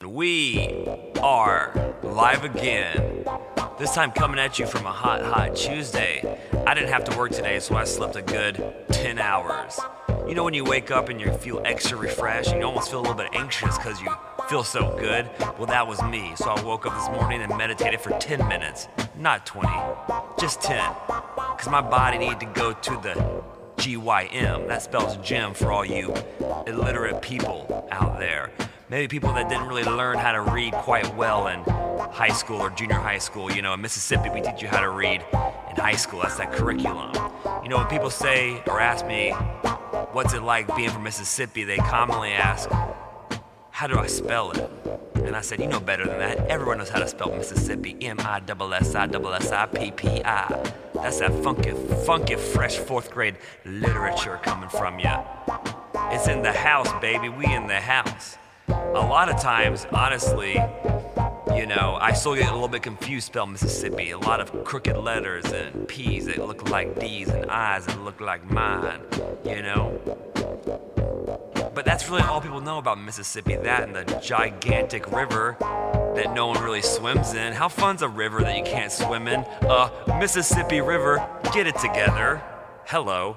We are live again. This time coming at you from a hot Tuesday. I didn't have to work today, so I slept a good 10 hours. You know when you wake up and you feel extra refreshed and you almost feel a little bit anxious because you feel so good? Well, that was me. So I woke up this morning and meditated for 10 minutes. Not 20, just 10. Because my body needed to go to the GYM. That spells gym for all you illiterate people out there. Maybe people that didn't really learn how to read quite well in high school or junior high school. You know, in Mississippi, we teach you how to read in high school. That's that curriculum. You know, when people say or ask me, what's it like being from Mississippi, they commonly ask, how do I spell it? And I said, you know better than that. Everyone knows how to spell Mississippi. M-I-S-S-I-S-S-I-P-P-I. That's that funky, fresh fourth grade literature coming from ya. It's in the house, baby. We in the house. A lot of times, honestly, you know, I still get a little bit confused spelling Mississippi. A lot of crooked letters and P's that look like D's and I's that look like mine, you know? But that's really all people know about Mississippi, that and the gigantic river that no one really swims in. How fun's a river that you can't swim in? Mississippi River, get it together. Hello.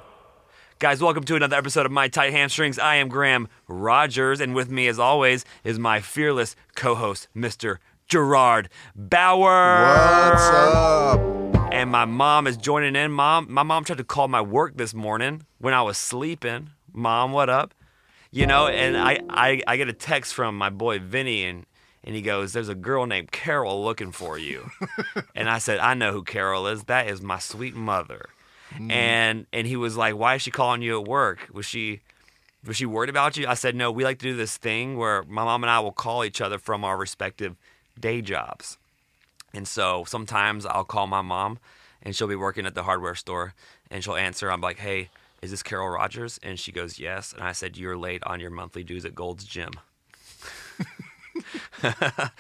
Guys, welcome to another episode of My Tight Hamstrings. I am Graham Rogers, and with me, as always, is my fearless co-host, Mr. Gerard Bauer. What's up? And my mom is joining in. My mom tried to call my work this morning when I was sleeping. Mom, what up? You know, and I get a text from my boy Vinny, and he goes, there's a girl named Carol looking for you. And I said, I know who Carol is. That is my sweet mother. And he was like, why is she calling you at work? Was she worried about you? I said, no, we like to do this thing where my mom and I will call each other from our respective day jobs. And so sometimes I'll call my mom, and she'll be working at the hardware store, and she'll answer. I'm like, hey, is this Carol Rogers? And she goes, yes. And I said, you're late on your monthly dues at Gold's Gym. I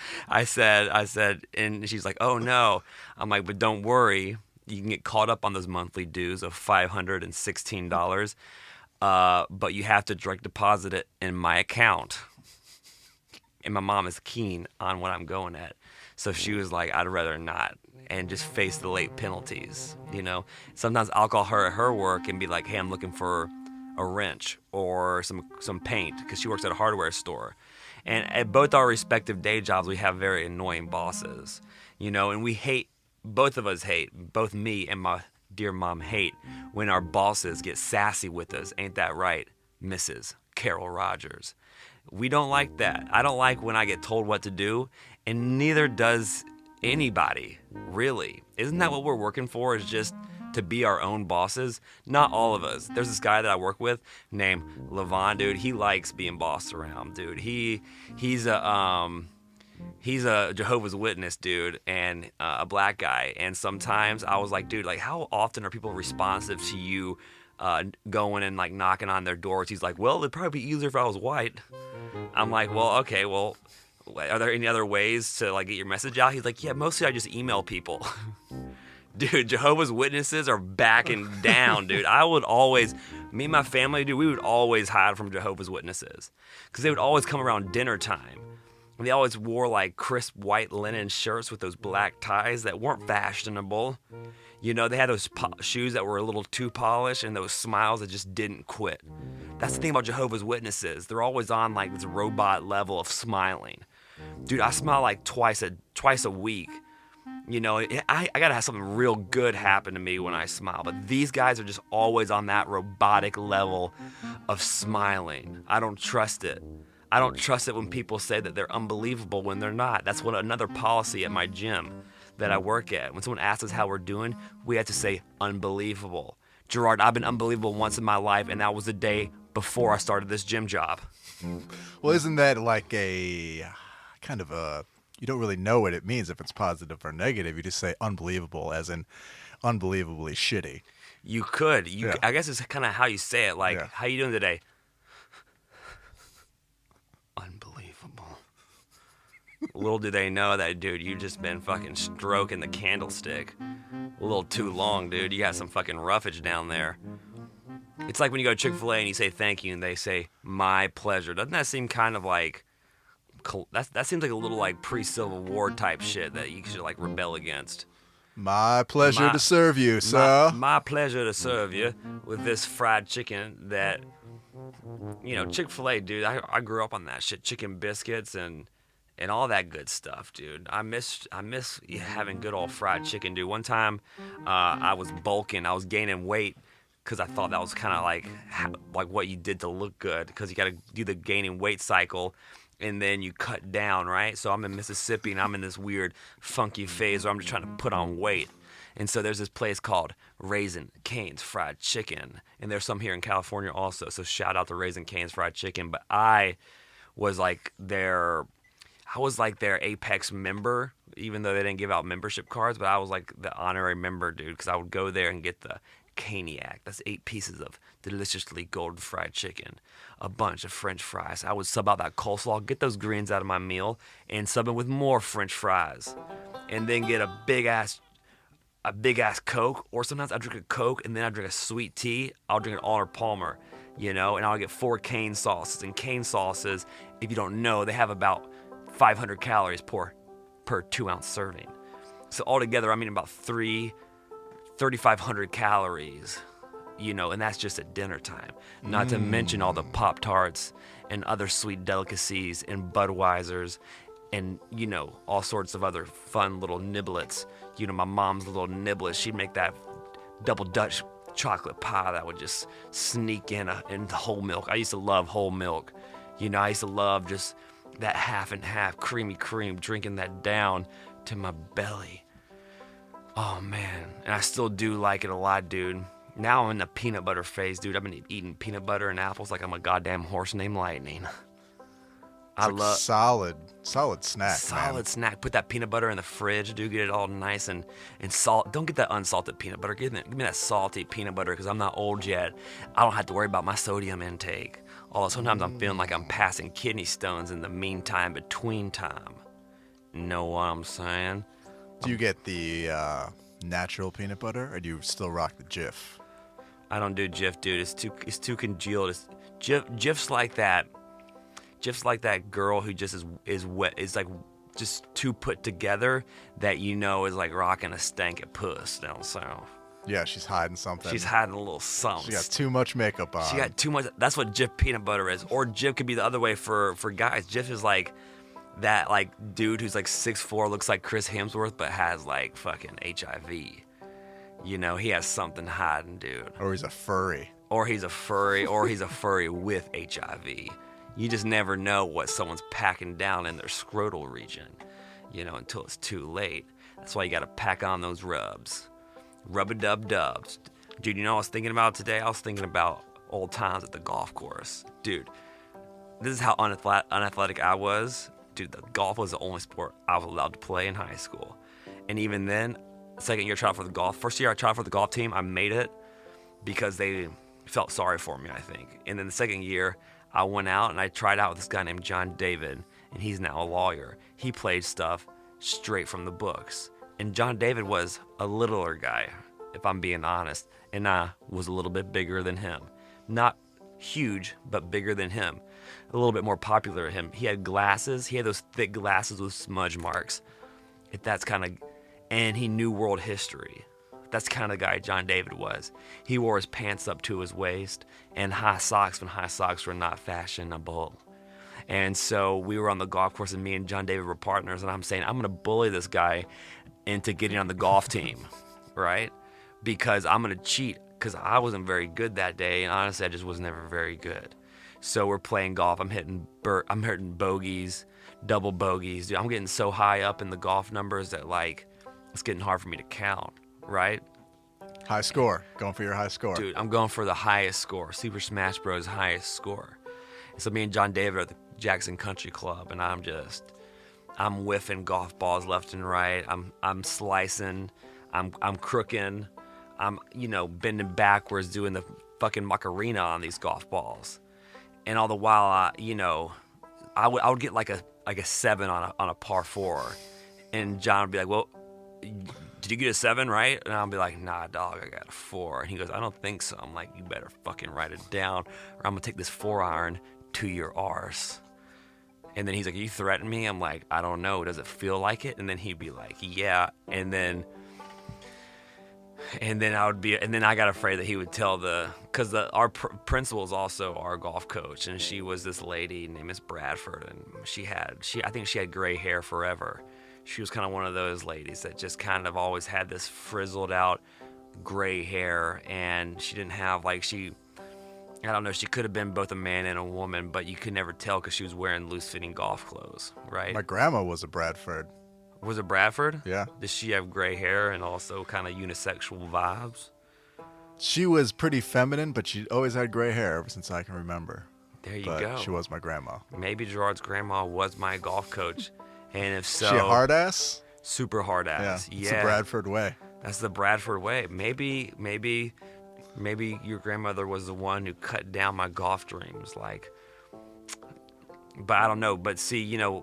said, and she's like, oh no. I'm like, but don't worry. You can get caught up on those monthly dues of $516, but you have to direct deposit it in my account. And my mom is keen on what I'm going at. So she was like, I'd rather not and just face the late penalties, you know. Sometimes I'll call her at her work and be like, hey, I'm looking for a wrench or some paint because she works at a hardware store. And at both our respective day jobs, we have very annoying bosses, you know, and we hate, both of us hate, both me and my dear mom hate when our bosses get sassy with us. Ain't that right, Mrs. Carol Rogers? We don't like that. I don't like when I get told what to do, and neither does anybody, really. Isn't that what we're working for, is just to be our own bosses? Not all of us. There's this guy that I work with named Levon, dude. He likes being bossed around, dude. He's a Jehovah's Witness, dude, and a black guy. And sometimes I was like, dude, like, how often are people responsive to you going and, like, knocking on their doors? He's like, well, it'd probably be easier if I was white. I'm like, well, okay, well, are there any other ways to, like, get your message out? He's like, yeah, mostly I just email people. Dude, Jehovah's Witnesses are backing down, dude. Me and my family, dude, we would always hide from Jehovah's Witnesses because they would always come around dinner time. And they always wore, like, crisp white linen shirts with those black ties that weren't fashionable. You know, they had those shoes that were a little too polished and those smiles that just didn't quit. That's the thing about Jehovah's Witnesses. They're always on, like, this robot level of smiling. Dude, I smile, like, twice a week. You know, I gotta have something real good happen to me when I smile. But these guys are just always on that robotic level of smiling. I don't trust it. I don't trust it when people say that they're unbelievable when they're not. That's another policy at my gym that I work at. When someone asks us how we're doing, we have to say unbelievable. Gerard, I've been unbelievable once in my life, and that was the day before I started this gym job. Well, isn't that like a kind of a, you don't really know what it means if it's positive or negative. You just say unbelievable as in unbelievably shitty. You could. Yeah. I guess it's kind of how you say it. Like, How you doing today? Unbelievable. Little do they know that, dude, you've just been fucking stroking the candlestick a little too long, dude. You got some fucking roughage down there. It's like when you go to Chick-fil-A and you say thank you and they say, my pleasure. Doesn't that seem kind of that seems like a little like pre-Civil War type shit that you should like rebel against. My pleasure My- to serve you, sir. My pleasure to serve you with this fried chicken that, Chick-fil-A, dude. I grew up on that shit, chicken biscuits and all that good stuff, dude. I miss having good old fried chicken, dude. One time, I was bulking, I was gaining weight because I thought that was kind of like what you did to look good, because you got to do the gaining weight cycle. And then you cut down, right? So I'm in Mississippi, and I'm in this weird, funky phase where I'm just trying to put on weight. And so there's this place called Raising Cane's Fried Chicken. And there's some here in California also. So shout out to Raising Cane's Fried Chicken. But I was like their Apex member, even though they didn't give out membership cards. But I was like the honorary member, dude, because I would go there and get the Caniac. That's 8 pieces of deliciously golden fried chicken, a bunch of French fries. I would sub out that coleslaw, get those greens out of my meal, and sub it with more French fries, and then get a big ass Coke. Or sometimes I drink a Coke and then I drink a sweet tea. I'll drink an Arnold Palmer, and I'll get 4 cane sauces. And cane sauces, if you don't know, they have about 500 calories per 2-ounce serving. So altogether, I'm eating about 3,500 calories, and that's just at dinner time. Not to mention all the Pop-Tarts and other sweet delicacies and Budweisers and, all sorts of other fun little niblets. My mom's little niblets, she'd make that double Dutch chocolate pie that would just sneak into whole milk. I used to love whole milk. I used to love just that half and half creamy cream, drinking that down to my belly. Oh, man. And I still do like it a lot, dude. Now I'm in the peanut butter phase, dude. I've been eating peanut butter and apples like I'm a goddamn horse named Lightning. I love solid snack. Solid snack. Put that peanut butter in the fridge, dude. Get it all nice and salt. Don't get that unsalted peanut butter. Give me that salty peanut butter, because I'm not old yet. I don't have to worry about my sodium intake. Although sometimes I'm feeling like I'm passing kidney stones in the meantime, between time. Know what I'm saying? Do you get the natural peanut butter, or do you still rock the Jif? I don't do Jif, dude. It's too congealed. Jif's like that. Jif's like that girl who just is wet. Is like just too put together that is like rocking a stank at puss down south. Yeah, she's hiding something. She's hiding a little something. She got too much makeup on. She got too much. That's what Jif peanut butter is. Or Jif could be the other way for guys. Jif is like that dude who's like 6'4", looks like Chris Hemsworth, but has like fucking HIV. He has something hiding, dude. Or he's a furry. Or he's a furry with HIV. You just never know what someone's packing down in their scrotal region, until it's too late. That's why you got to pack on those rubs. Rub-a-dub-dubs. Dude, what I was thinking about today? I was thinking about old times at the golf course. Dude, this is how unathletic I was. Dude, the golf was the only sport I was allowed to play in high school. And even then, second year I tried out for the golf. First year I tried out for the golf team, I made it because they felt sorry for me, I think. And then the second year, I went out and I tried out with this guy named John David, and he's now a lawyer. He played stuff straight from the books. And John David was a littler guy, if I'm being honest, and I was a little bit bigger than him. Not huge, but bigger than him. A little bit more popular than him. He had glasses. He had those thick glasses with smudge marks. And he knew world history. That's kind of the guy John David was. He wore his pants up to his waist and high socks when high socks were not fashionable. And so we were on the golf course, and me and John David were partners, and I'm saying, I'm going to bully this guy into getting on the golf team, right? Because I'm going to cheat, because I wasn't very good that day, and honestly, I just was never very good. So we're playing golf. I'm hitting bogeys, double bogeys. Dude, I'm getting so high up in the golf numbers that, it's getting hard for me to count, right? High score. Going for your high score. Dude, I'm going for the highest score. Super Smash Bros. Highest score. And so me and John David are at the Jackson Country Club, and I'm whiffing golf balls left and right. I'm slicing. I'm crooking. I'm, bending backwards doing the fucking Macarena on these golf balls. And all the while, I would get like a 7 on a par 4. And John would be like, well, did you get a 7, right? And I'll be like, nah, dog, I got a 4. And he goes, I don't think so. I'm like, you better fucking write it down, or I'm going to take this 4-iron to your arse. And then he's like, "You threaten me?" I'm like, "I don't know. Does it feel like it?" And then he'd be like, "Yeah." And then I got afraid that he would tell because our principal is also our golf coach, and she was this lady named Miss Bradford, and I think she had gray hair forever. She was kind of one of those ladies that just kind of always had this frizzled out gray hair, and she didn't have I don't know, she could have been both a man and a woman, but you could never tell because she was wearing loose-fitting golf clothes, right? My grandma was a Bradford. Was it Bradford? Yeah. Did she have gray hair and also kind of unisexual vibes? She was pretty feminine, but she always had gray hair ever since I can remember. There you But go. she was my grandma. Maybe Gerard's grandma was my golf coach, and if so, She a hard ass? super hard ass. Yeah. It's the Bradford way. That's the Bradford way. Maybe your grandmother was the one who cut down my golf dreams. But I don't know. But see, I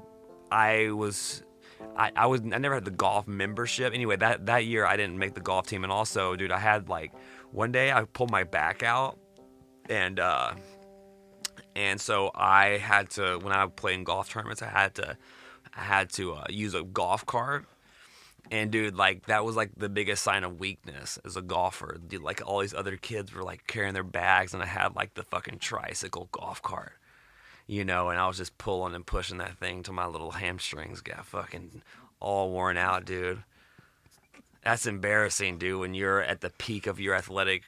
never had the golf membership. Anyway, that year I didn't make the golf team, and also, dude, I had one day I pulled my back out, and so I had to, when I played in golf tournaments, I had to use a golf cart. And dude, that was the biggest sign of weakness as a golfer. Dude, all these other kids were carrying their bags, and I had the fucking tricycle golf cart, and I was just pulling and pushing that thing till my little hamstrings got fucking all worn out, dude. That's embarrassing, dude, when you're at the peak of your athletic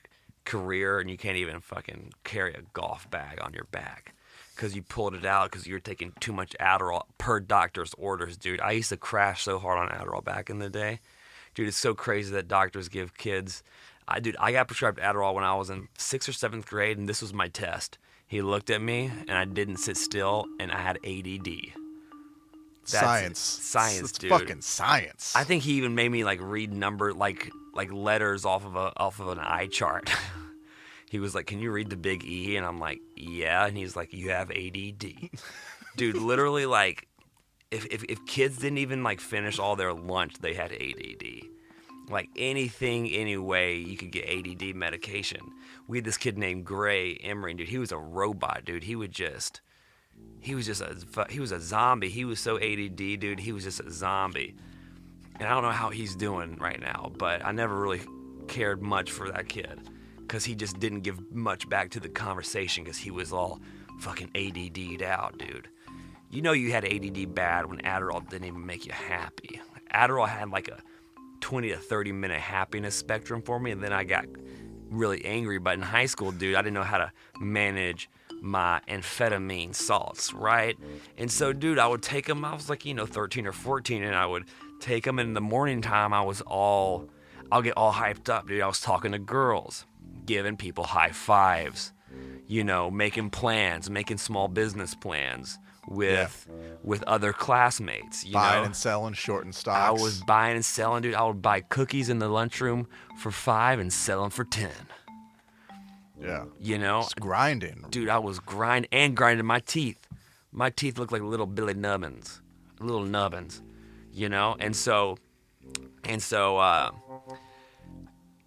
career and you can't even fucking carry a golf bag on your back because you pulled it out because you were taking too much Adderall per doctor's orders, dude. I used to crash so hard on Adderall back in the day. Dude, it's so crazy that doctors give kids. I got prescribed Adderall when I was in 6th or 7th grade, and this was my test. He looked at me, and I didn't sit still, and I had ADD. Science. Science, it's dude. Fucking science. I think he even made me read number letters off of an eye chart. He was like, "Can you read the big E?" And I'm like, "Yeah." And he's like, "You have ADD." Dude, literally if kids didn't even finish all their lunch, they had ADD. Anything, any way you could get ADD medication. We had this kid named Gray Emery, dude. He was a robot, dude. He was a zombie. He was so ADD, dude. He was just a zombie. And I don't know how he's doing right now, but I never really cared much for that kid because he just didn't give much back to the conversation because he was all fucking ADD'd out, dude. You had ADD bad when Adderall didn't even make you happy. Adderall had a 20 to 30 minute happiness spectrum for me, and then I got really angry. But in high school, dude, I didn't know how to manage my amphetamine salts, right? And so, dude, I would take them. I was 13 or 14, and I would take them. And in the morning time, I'll get all hyped up, dude. I was talking to girls, giving people high fives, making plans, making small business plans with other classmates. Buying and selling short and stocks. I was buying and selling, dude. I would buy cookies in the lunchroom for $5 and sell them for $10. Yeah. Just grinding. Dude, I was grinding my teeth. My teeth looked like little Billy Nubbins. Little nubbins.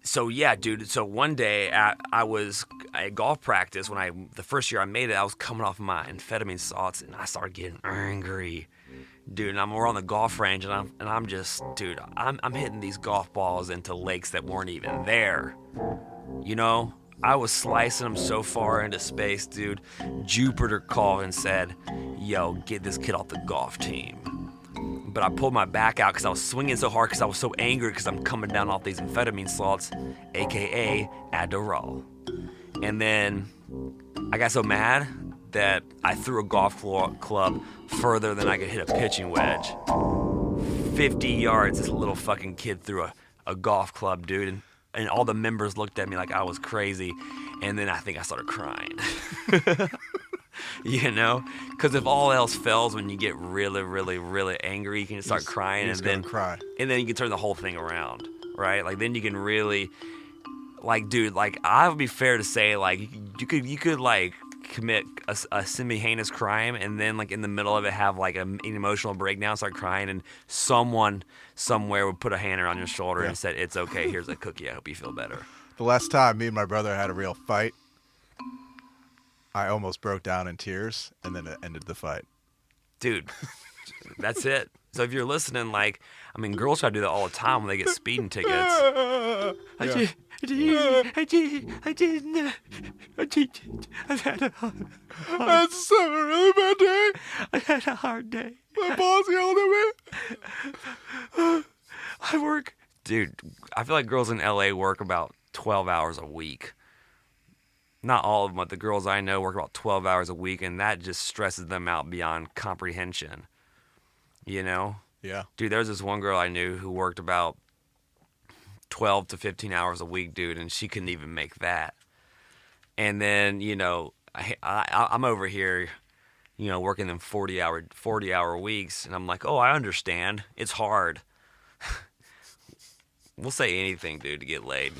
So yeah, dude. So one day I was at golf practice the first year I made it, I was coming off my amphetamine salts and I started getting angry. Dude, and we're on the golf range and I'm just, dude, I'm hitting these golf balls into lakes that weren't even there. I was slicing them so far into space, dude. Jupiter called and said, "Yo, get this kid off the golf team." But I pulled my back out because I was swinging so hard because I was so angry because I'm coming down off these amphetamine salts, a.k.a. Adderall. And then I got so mad that I threw a golf club further than I could hit a pitching wedge. 50 yards, this little fucking kid threw a golf club, dude. And all the members looked at me like I was crazy. And then I think I started crying. Because if all else fails, when you get really, really, really angry, you can start crying, and then cry, and then you can turn the whole thing around, right? Then you can really, dude, I would be fair to say, you could commit a semi-heinous crime, and then in the middle of it have an emotional breakdown, start crying, and someone somewhere would put a hand around your shoulder and said, "It's okay. Here's a cookie. I hope you feel better." The last time me and my brother had a real fight, I almost broke down in tears, and then it ended the fight. dude, that's it. So if you're listening, like, I mean, girls try to do that all the time when they get speeding tickets. Yeah. I've had a That's a really bad day. I had a hard day. My boss yelled at me. I work. Dude, I feel like girls in LA work about 12 hours a week. Not all of them, but the girls I know work about 12 hours a week, and that just stresses them out beyond comprehension. You know? Yeah. Dude, there's this one girl I knew who worked about 12 to 15 hours a week, dude, and she couldn't even make that. And then, you know, I'm over here, you know, working them 40-hour weeks, and I'm like, oh, I understand. It's hard. We'll say anything, dude, to get laid.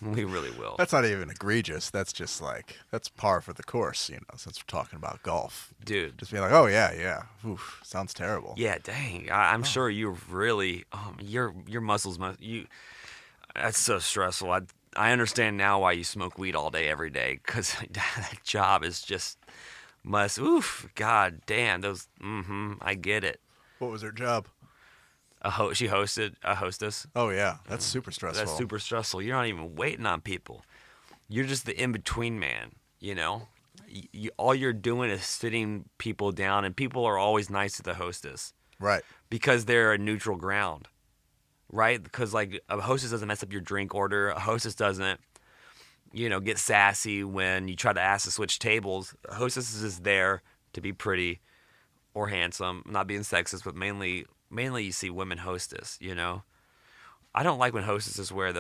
We really will. That's not even egregious. That's just like, that's par for the course, you know, since we're talking about golf. Dude. Just be like, oh, yeah. Oof, sounds terrible. Yeah, dang. I'm sure you're really, your muscles, that's so stressful. I understand now why you smoke weed all day, every day, because that job is just God damn, I get it. What was her job? She hosted a hostess. Oh, yeah. That's super stressful. That's super stressful. You're not even waiting on people. You're just the in-between man, you know? All you're doing is sitting people down, and people are always nice to the hostess. Right. Because they're a neutral ground, right? Because, like, a hostess doesn't mess up your drink order. A hostess doesn't, you know, get sassy when you try to ask to switch tables. A hostess is just there to be pretty or handsome. I'm not being sexist, but mainly you see women hostess, you know? I don't like when hostesses wear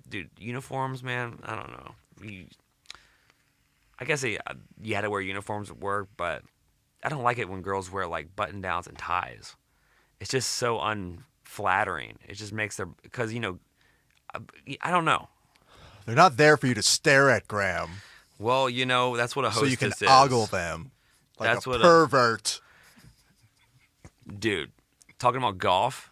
dude, uniforms, man, I don't know. I guess you had to wear uniforms at work, but I don't like it when girls wear, like, button-downs and ties. It's just so unflattering. It just makes because, you know, I don't know. They're not there for you to stare at, Graham. Well, you know, that's what a hostess is. So you can ogle them like That's a what pervert. Dude, talking about golf,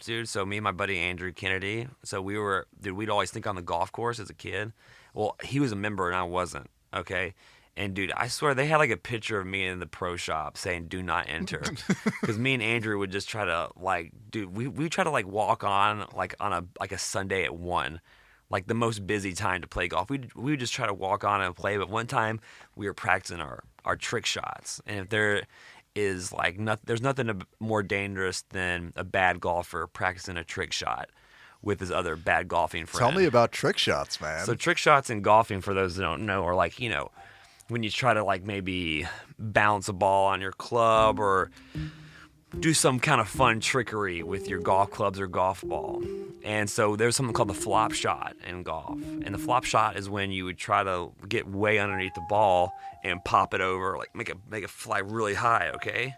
dude. So me and my buddy Andrew Kennedy, we'd always think on the golf course as a kid. Well, he was a member and I wasn't, okay? And, dude, I swear they had, like, a picture of me in the pro shop saying, do not enter. Because me and Andrew would just try to, like, dude, we try to, like, walk on, like, on a Sunday at 1, like, the most busy time to play golf. We would just try to walk on and play. But one time we were practicing our trick shots. And if there is, like, there's nothing more dangerous than a bad golfer practicing a trick shot with his other bad golfing friend. Tell me about trick shots, man. So trick shots in golfing, for those that don't know, are like, you know, when you try to, like, maybe bounce a ball on your club or do some kind of fun trickery with your golf clubs or golf ball. And so there's something called the flop shot in golf. And the flop shot is when you would try to get way underneath the ball and pop it over, like make it fly really high, okay?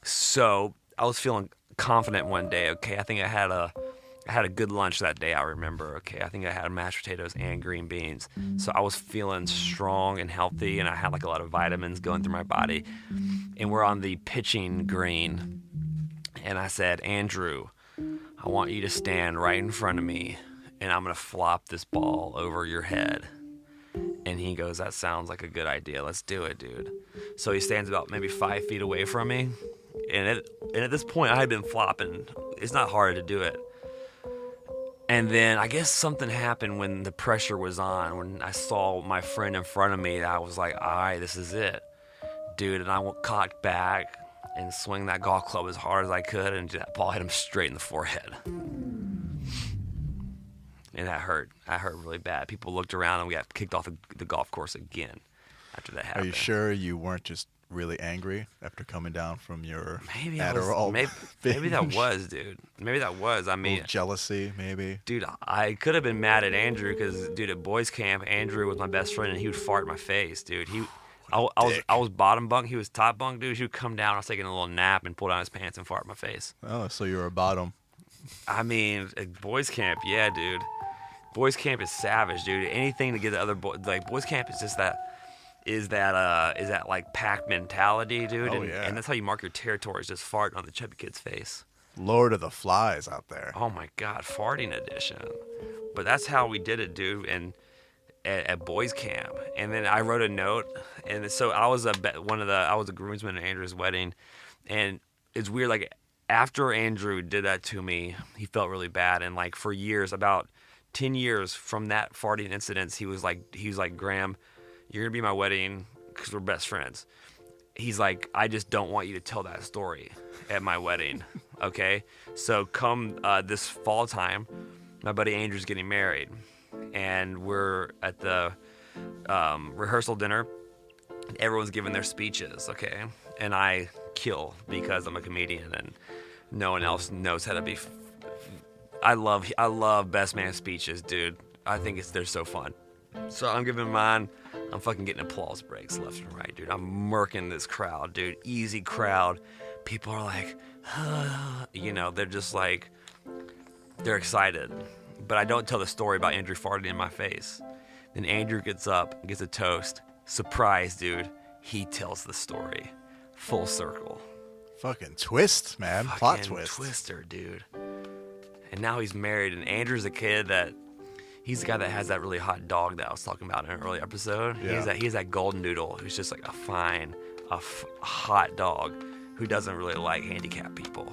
So I was feeling confident one day, okay? I think I had a good lunch that day, I remember, okay? I think I had mashed potatoes and green beans. So I was feeling strong and healthy, and I had, like, a lot of vitamins going through my body. And we're on the pitching green. And I said, Andrew, I want you to stand right in front of me, and I'm going to flop this ball over your head. And he goes, that sounds like a good idea. Let's do it, dude. So he stands about maybe 5 feet away from me. And at this point, I had been flopping. It's not hard to do it. And then I guess something happened when the pressure was on. When I saw my friend in front of me, I was like, all right, this is it. Dude, and I cocked back and swing that golf club as hard as I could, and that ball hit him straight in the forehead. And that hurt. That hurt really bad. People looked around, and we got kicked off the golf course again after that happened. Are you sure you weren't just really angry after coming down from your maybe Adderall? Maybe that was, dude. Maybe that was. I mean, jealousy, maybe. Dude, I could have been mad at Andrew because, dude, at boys camp, Andrew was my best friend, and he would fart in my face, dude. I was bottom bunk, he was top bunk, dude. He would come down, I was taking a little nap, and pull down his pants and fart in my face. Oh, so you were a bottom. I mean, at boys camp, yeah, dude. Boys camp is savage, dude. Anything to get the other boys, like, boys camp is just that. Is that like pack mentality, dude? Oh, yeah. And that's how you mark your territories, just farting on the chubby kid's face. Lord of the Flies out there. Oh my God, farting edition. But that's how we did it, dude. And at boys camp, and then I wrote a note, and so I was I was a groomsman at Andrew's wedding, and it's weird. Like after Andrew did that to me, he felt really bad, and like for years, about 10 years from that farting incident, he was like, Graham, you're gonna be my wedding because we're best friends. He's like, I just don't want you to tell that story at my wedding, okay? So come this fall time, my buddy Andrew's getting married, and we're at the rehearsal dinner, and everyone's giving their speeches, okay? And I kill because I'm a comedian, and no one else knows how to be. I love best man speeches, dude. I think they're so fun. So I'm giving mine. I'm fucking getting applause breaks left and right, dude. I'm murking this crowd, dude. Easy crowd. People are like, they're just like, they're excited. But I don't tell the story about Andrew farting in my face. Then Andrew gets up and gets a toast. Surprise, dude. He tells the story. Full circle. Fucking twist, man. Fucking plot twist. Twister, dude. And now he's married, and Andrew's a kid that... He's the guy that has that really hot dog that I was talking about in an early episode. Yeah. He has that golden doodle who's just like hot dog who doesn't really like handicapped people.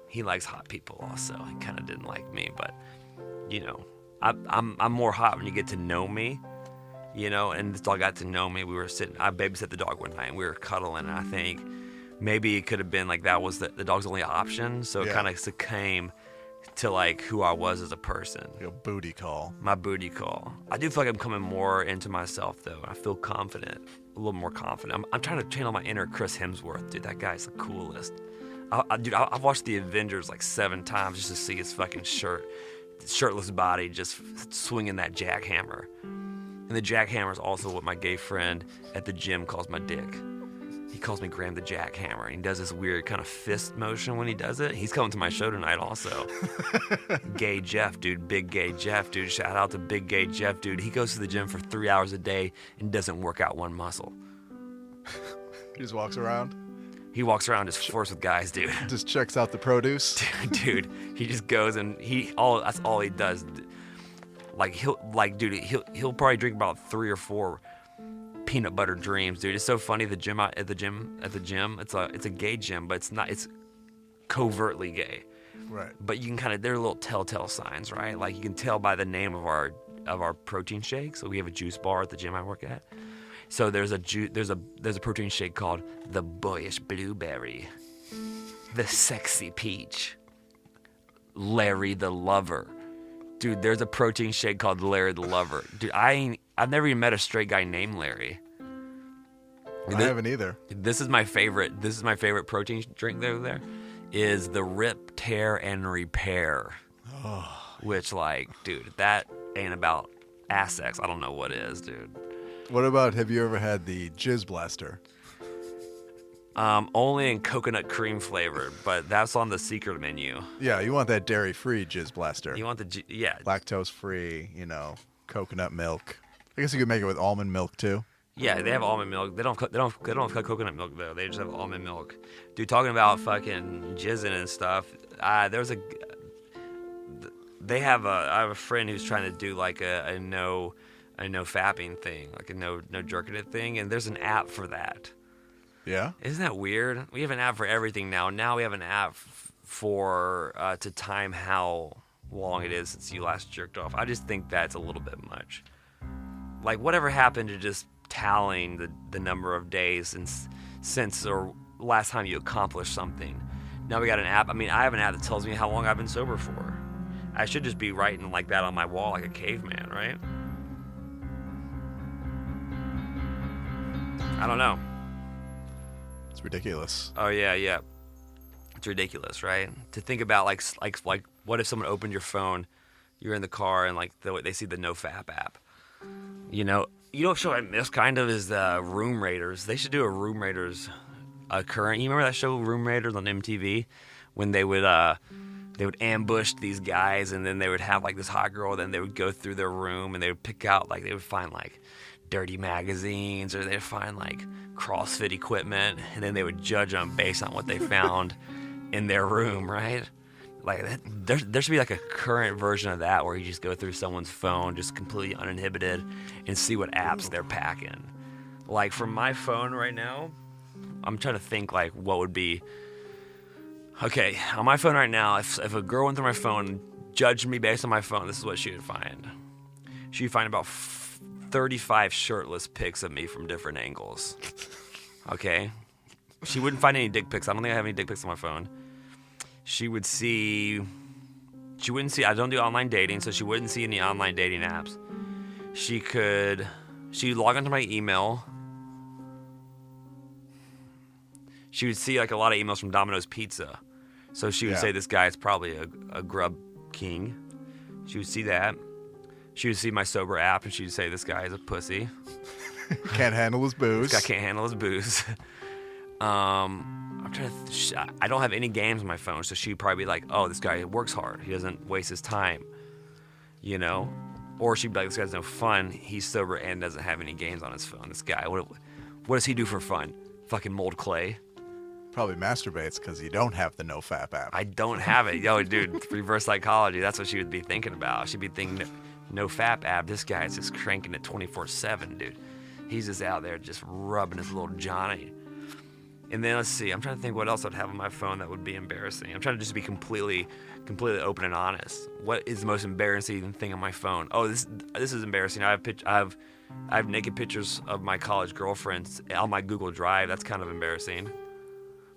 He likes hot people also. He kind of didn't like me, but I'm more hot when you get to know me. And this dog got to know me. I babysat the dog one night, and we were cuddling, and I think maybe it could have been like that was the dog's only option, so it kind of succumbed to like who I was as a person. Your booty call. My booty call. I do feel like I'm coming more into myself though. I feel confident, a little more confident. I'm trying to channel my inner Chris Hemsworth, dude. That guy's the coolest. I've watched the Avengers like 7 times just to see his fucking shirtless body just swinging that jackhammer. And the jackhammer is also what my gay friend at the gym calls my dick. He calls me Graham the Jackhammer, and he does this weird kind of fist motion when he does it. He's coming to my show tonight also. Gay Jeff, dude. Big Gay Jeff, dude. Shout out to Big Gay Jeff, dude. He goes to the gym for 3 hours a day and doesn't work out one muscle. He just walks around? He walks around just forced with guys, dude. Just checks out the produce? Dude, he just goes and that's all he does. He'll probably drink about 3 or 4 peanut butter dreams, dude. It's so funny. At the gym, it's a gay gym, but it's covertly gay. Right. But you can there are little telltale signs, right? Like you can tell by the name of our protein shake. So we have a juice bar at the gym I work at. So there's a protein shake called the Boyish Blueberry, the Sexy Peach, Larry the Lover. Dude, there's a protein shake called Larry the Lover. Dude, I've never even met a straight guy named Larry. I haven't either. This is my favorite protein drink there is the Rip, Tear, and Repair. Oh. Which, dude, that ain't about ass sex. I don't know what is, dude. What about, have you ever had the Jizz Blaster? Only in coconut cream flavored, but that's on the secret menu. Yeah, you want that dairy-free Jizz Blaster. You want lactose-free, coconut milk. I guess you could make it with almond milk too. Yeah, they have almond milk. They don't have coconut milk though. They just have almond milk. Dude, talking about fucking jizzing and stuff. I have a friend who's trying to do like a no fapping thing, like a no jerking it thing, and there's an app for that. Yeah? Isn't that weird? We have an app for everything now. Now we have an app for to time how long it is since you last jerked off. I just think that's a little bit much. Like, whatever happened to just tallying the number of days since or last time you accomplished something? Now we got an app. I mean, I have an app that tells me how long I've been sober for. I should just be writing like that on my wall like a caveman, right? I don't know. It's ridiculous. Oh, yeah. It's ridiculous, right? To think about, like, what if someone opened your phone, you're in the car, and, like, they see the NoFap app? You know what show I miss, kind of, is the Room Raiders. They should do a Room Raiders current. You remember that show, Room Raiders, on MTV? When they would ambush these guys, and then they would have, like, this hot girl, then they would go through their room, and they would pick out, like, they would find, like, dirty magazines, or they'd find like CrossFit equipment, and then they would judge them based on what they found in their room, right? Like there should be like a current version of that where you just go through someone's phone just completely uninhibited and see what apps they're packing. Like for my phone right now, I'm trying to think like what would be. Okay, on my phone right now, if a girl went through my phone and judged me based on my phone, this is what she would find. She would find about 35 shirtless pics of me from different angles. Okay? She wouldn't find any dick pics. I don't think I have any dick pics on my phone. She wouldn't see, I don't do online dating, so she wouldn't see any online dating apps. She'd log onto my email. She would see like a lot of emails from Domino's Pizza. So she would say this guy is probably a grub king. She would see that. She would see my sober app and she would say this guy is a pussy. Can't handle his booze. This guy can't handle his booze. I'm trying to. I don't have any games on my phone, so she'd probably be like, "Oh, this guy works hard. He doesn't waste his time," you know. Or she'd be like, "This guy's no fun. He's sober and doesn't have any games on his phone. This guy, what does he do for fun? Fucking mold clay." Probably masturbates because you don't have the NoFap app. I don't have it. Yo, dude, reverse psychology. That's what she would be thinking about. She'd be thinking, NoFap app. This guy's just cranking it 24/7, dude. He's just out there just rubbing his little Johnny. And then let's see. I'm trying to think what else I'd have on my phone that would be embarrassing. I'm trying to just be completely open and honest. What is the most embarrassing thing on my phone? Oh, this is embarrassing. I have naked pictures of my college girlfriends on my Google Drive. That's kind of embarrassing.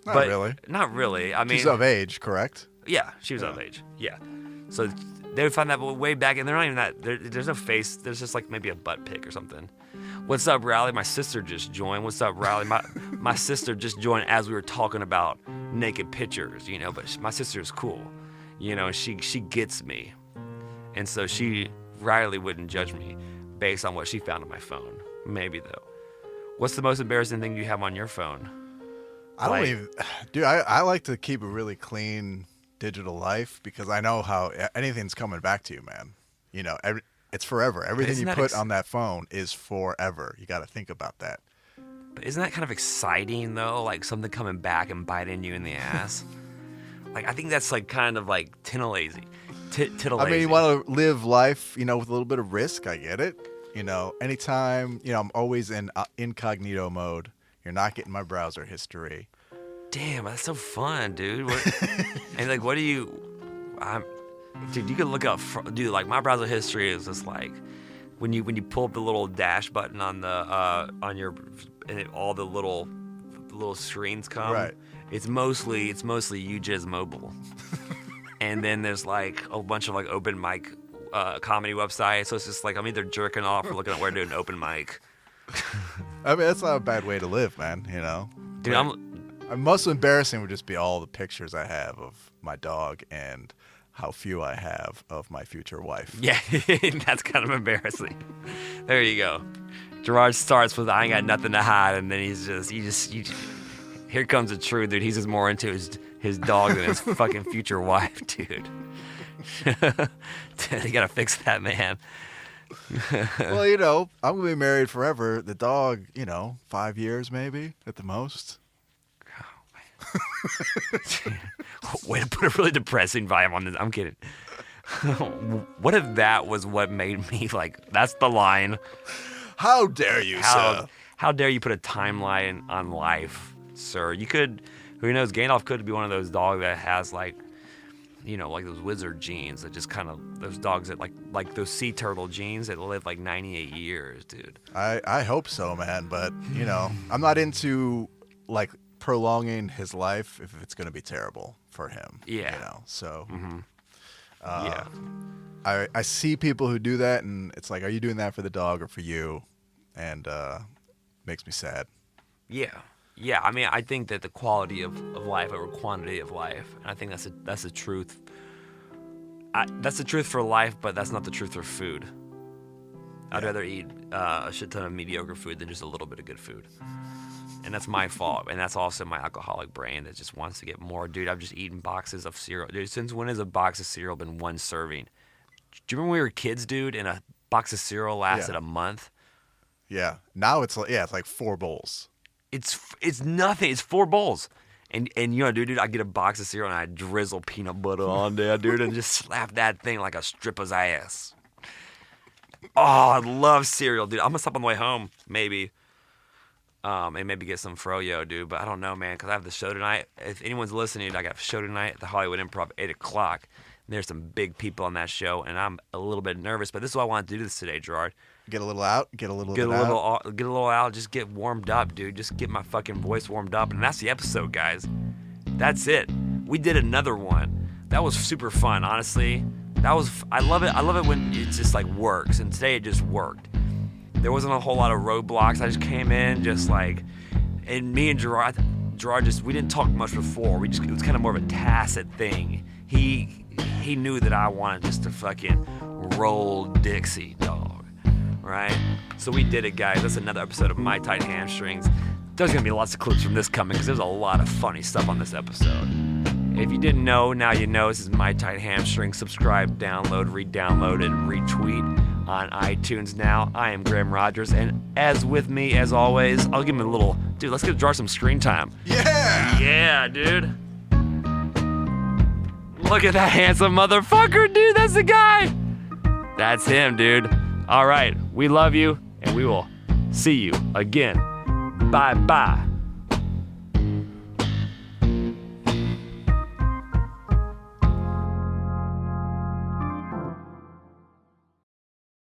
Not really. Not really. I mean, she's of age, correct? Yeah, she was of age. Yeah. So they would find that way back, and they're not even that. There's no face. There's just like maybe a butt pic or something. What's up, Riley? My sister just joined. What's up, Riley? My sister just joined as we were talking about naked pictures, you know. But my sister is cool, you know. And she gets me, and so Riley wouldn't judge me based on what she found on my phone. Maybe though. What's the most embarrassing thing you have on your phone? I don't even, dude. I like to keep a really clean digital life because I know how anything's coming back to you, man. You know, it's forever. Everything you put on that phone is forever. You got to think about that. But isn't that kind of exciting though? Like something coming back and biting you in the ass. Like I think that's like kind of like titillating. I mean, you want to live life, you know, with a little bit of risk. I get it. You know, anytime, you know, I'm always in incognito mode. You're not getting my browser history. Damn, that's so fun, dude. And like, what do you? Dude, you can look up. Dude, like my browser history is just like when you pull up the little dash button on the on your, and all the little screens come. Right. It's mostly UJizz Mobile, and then there's like a bunch of like open mic comedy websites. So it's just like I'm either jerking off or looking at where to do an open mic. I mean, that's not a bad way to live, man, you know? Dude, most embarrassing would just be all the pictures I have of my dog and how few I have of my future wife. Yeah, that's kind of embarrassing. There you go. Gerard starts with, I ain't got nothing to hide, and then here comes the truth, dude. He's just more into his dog than his fucking future wife, dude. You gotta fix that, man. Well, you know, I'm going to be married forever. The dog, you know, 5 years maybe at the most. Way to put a really depressing vibe on this. I'm kidding. What if that was what made me like, that's the line. How dare you, sir? How dare you put a timeline on life, sir? You could, who knows, Gandalf could be one of those dogs that has like, you know, like those wizard genes that just kind of, those dogs that like those sea turtle genes that live like 98 years, dude. I hope so, man. But, you know, I'm not into like prolonging his life if it's going to be terrible for him. Yeah. You know, so. Yeah. I see people who do that, and it's like, are you doing that for the dog or for you? And makes me sad. Yeah. Yeah, I mean, I think that the quality of life over quantity of life, and I think that's the truth. That's the truth for life, but that's not the truth for food. I'd rather eat a shit ton of mediocre food than just a little bit of good food. And that's my fault, and that's also my alcoholic brain that just wants to get more. Dude, I've just eaten boxes of cereal. Dude, since when has a box of cereal been one serving? Do you remember when we were kids, dude, and a box of cereal lasted a month? Yeah. Now it's like 4 bowls. It's nothing. It's 4 bowls. And you know, dude, I get a box of cereal and I drizzle peanut butter on there, dude, and just slap that thing like a stripper's ass. Oh, I love cereal, dude. I'm gonna stop on the way home, maybe. And maybe get some froyo, dude. But I don't know, man, because I have the show tonight. If anyone's listening, I got a show tonight at the Hollywood Improv, 8 o'clock. There's some big people on that show, and I'm a little bit nervous. But this is why I want to do this today, Gerard. Get a little out, get a little out. Just get warmed up, dude. Just get my fucking voice warmed up. And that's the episode, guys. That's it. We did another one. That was super fun, honestly. I love it. I love it when it just like works. And today it just worked. There wasn't a whole lot of roadblocks. I just came in and me and Gerard we didn't talk much before. It was kind of more of a tacit thing. He knew that I wanted just to fucking roll Dixie, dog. Right? So we did it, guys. That's another episode of My Tight Hamstrings. There's going to be lots of clips from this coming because there's a lot of funny stuff on this episode. If you didn't know, now you know. This is My Tight Hamstrings. Subscribe, download, re-download, and retweet on iTunes now. I am Graham Rogers, and as with me, as always, I'll give him a little... Dude, let's give Jar some screen time. Yeah! Yeah, dude. Look at that handsome motherfucker, dude. That's the guy. That's him, dude. All right, we love you, and we will see you again. Bye-bye.